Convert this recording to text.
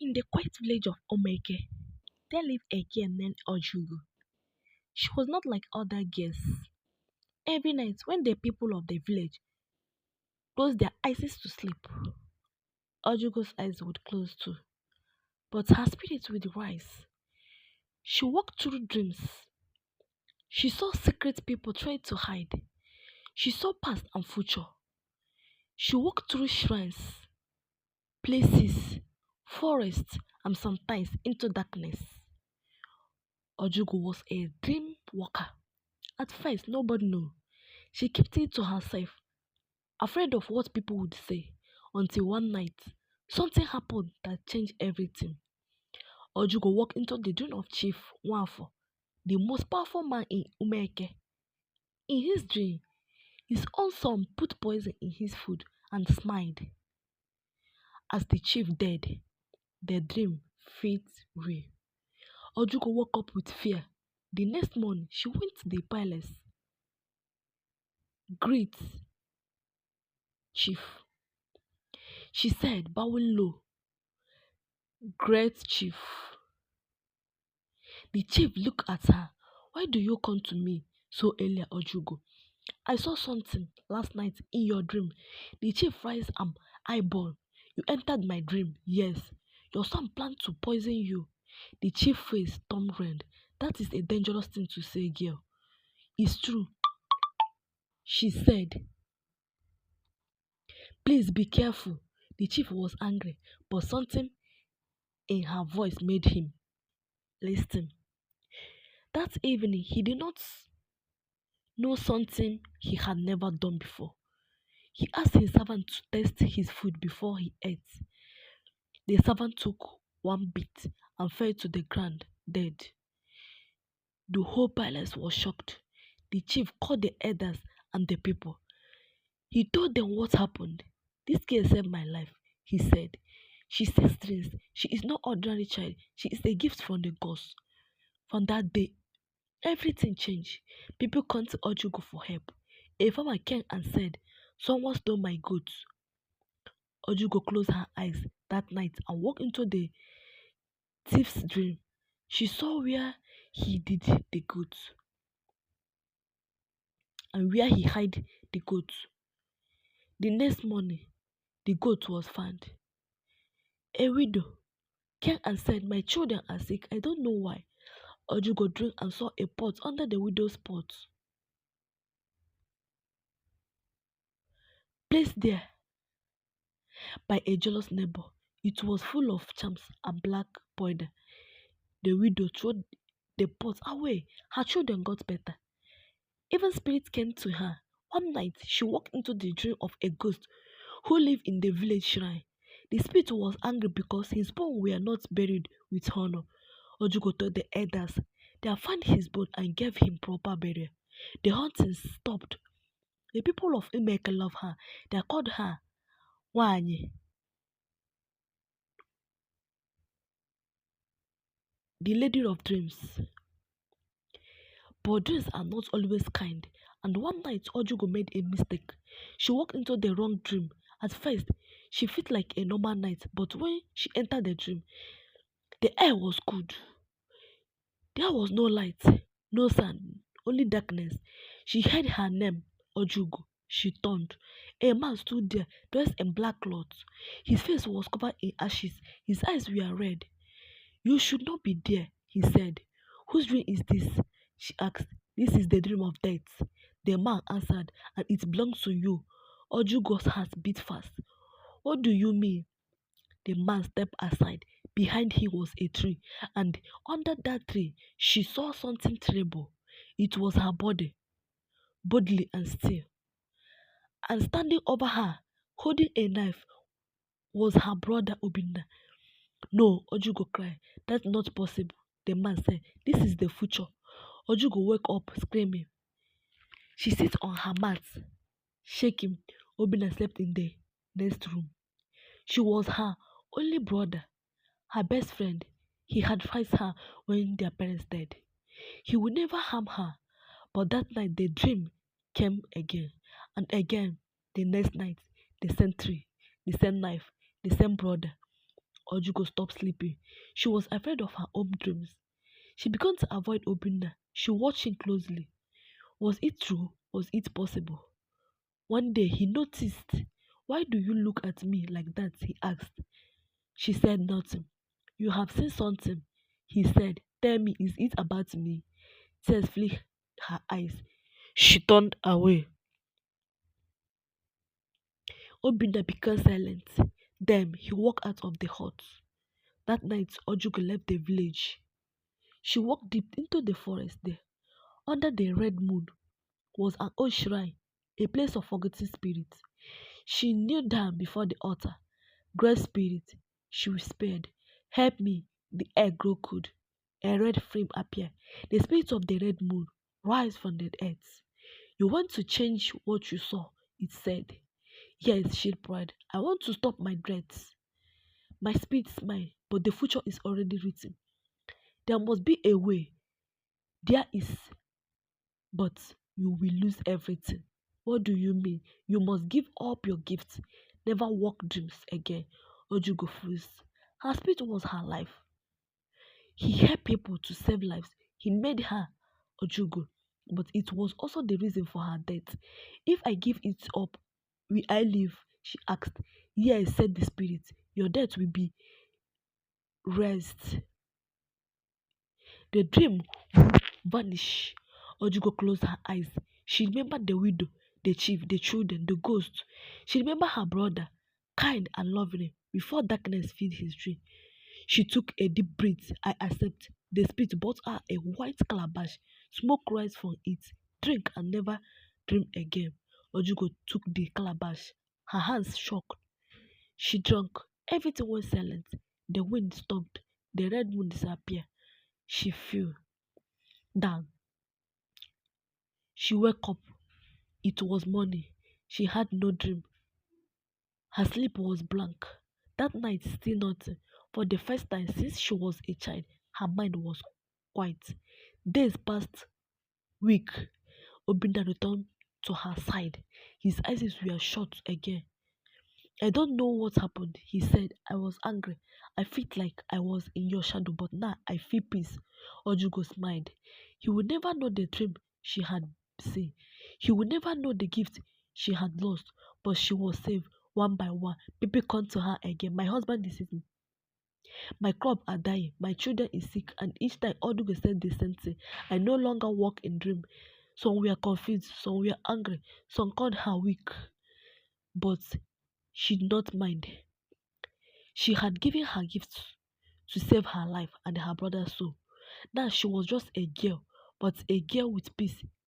In the quiet village of Omeke, there lived a girl named Ojiugo. She was not like other girls. Every night, when the people of the village closed their eyes to sleep, Ojugo's eyes would close too, but her spirit would rise. She walked through dreams. She saw secret people trying to hide. She saw past and future. She walked through shrines, places, forests, and sometimes into darkness. Ojugo was a dream walker. At first, nobody knew. She kept it to herself, afraid of what people would say, until one night, something happened that changed everything. Ojugo walked into the dream of Chief Wanfo, the most powerful man in Umeke. In his dream, his own son put poison in his food and smiled. As the chief died, the dream felt real. Ojugo woke up with fear. The next morning, she went to the palace. Greet, chief, she said, bowing low. Great chief. The chief looked at her. Why do you come to me so early, Ojugo? I saw something last night in your dream. The chief raised an eyeball. You entered my dream, yes. Your son planned to poison you. The chief face turned red. That is a dangerous thing to say, girl. It's true, she said. Please be careful. The chief was angry, but something in her voice made him listen. That evening, he did not know something he had never done before. He asked his servant to taste his food before he ate. The servant took one bit and fell to the ground, dead. The whole palace was shocked. The chief called the elders and the people. He told them what happened. This girl saved my life, he said. She says things. She is not ordinary child. She is a gift from the gods. From that day, everything changed. People come to Ojugo for help. A farmer came and said, someone stole my goats. Ojugo closed her eyes that night and walked into the thief's dream. She saw where he did the goats and where he hid the goats. The next morning, the goat was found. A widow came and said, my children are sick. I don't know why. Ojugo drank and saw a pot under the widow's pot, placed there by a jealous neighbor. It was full of charms and black powder. The widow threw the pot away. Her children got better. Even spirits came to her. One night, she walked into the dream of a ghost who lived in the village shrine. The spirit was angry because his bones were not buried with honor. Ojugo told the elders. They found his bone and gave him proper burial. The hunting stopped. The people of Imeke love her. They called her Wanye, the lady of dreams. But dreams are not always kind, and one night Ojugo made a mistake. She walked into the wrong dream. At first, she felt like a normal night, but when she entered the dream, the air was good. There was no light, no sun, only darkness. She heard her name, Ojugo. She turned. A man stood there, dressed in black clothes. His face was covered in ashes. His eyes were red. You should not be there, he said. Whose dream is this? She asked. This is the dream of death. The man answered, and it belongs to you. Ojugo's heart beat fast. What do you mean? The man stepped aside. Behind him was a tree, and under that tree she saw something terrible. It was her body, bodily and still. And standing over her, holding a knife, was her brother Obinna. No, Ojugo cried. That's not possible. The man said, this is the future. Ojugo woke up screaming. She sat on her mat, shaking. Obinna slept in the next room. She was her only brother, her best friend. He advised her when their parents died. He would never harm her. But that night the dream came again and again. The next night, the same tree, the same knife, the same brother. Ojugo stopped sleeping. She was afraid of her own dreams. She began to avoid Obinna. She watched him closely. Was it true? Was it possible? One day he noticed. Why do you look at me like that? He asked. She said nothing. You have seen something. He said, tell me, is it about me? Tears filled her eyes. She turned away. Obinna became silent. Then he walked out of the hut. That night, Ojugo left the village. She walked deep into the forest there. Under the red moon was an old shrine, a place of forgotten spirits. She kneeled down before the altar. Great spirit, she whispered, help me. The air grew cold. A red flame appeared. The spirit of the red moon rise from the earth. You want to change what you saw, it said. Yes, she replied. I want to stop my dreads. My spirit smiled, but the future is already written. There must be a way. There is, but you will lose everything. What do you mean? You must give up your gifts. Never walk dreams again. Ojugo froze. Her spirit was her life. He helped people to save lives. He made her Ojugo. But it was also the reason for her death. If I give it up, will I live? She asked. Yes, said the spirit. Your death will be rest. The dream would vanish. Ojugo closed her eyes. She remembered the widow, the chief, the children, the ghost. She remembered her brother, kind and loving, before darkness filled his dream. She took a deep breath. I accept. The spirit brought her a white calabash. Smoke rise from it. Drink and never dream again. Ojugo took the calabash. Her hands shook. She drank. Everything went silent. The wind stopped. The red moon disappeared. She fell down. She woke up. It was morning. She had no dream. Her sleep was blank. That night, still nothing. For the first time since she was a child, her mind was quiet. Days passed. Week. Obinna returned to her side. His eyes were shut again. I don't know what happened, he said. I was angry. I felt like I was in your shadow, but now I feel peace. Ojugo smiled. He would never know the dream she had seen. He would never know the gift she had lost, but she was saved one by one. People come to her again. My husband is me. My crop are dying. My children is sick. And each time Ojugo said the same thing. I no longer walk in dream. Some were confused, some were angry, some called her weak. But she did not mind. She had given her gifts to save her life and her brother's soul. Now she was just a girl, but a girl with peace.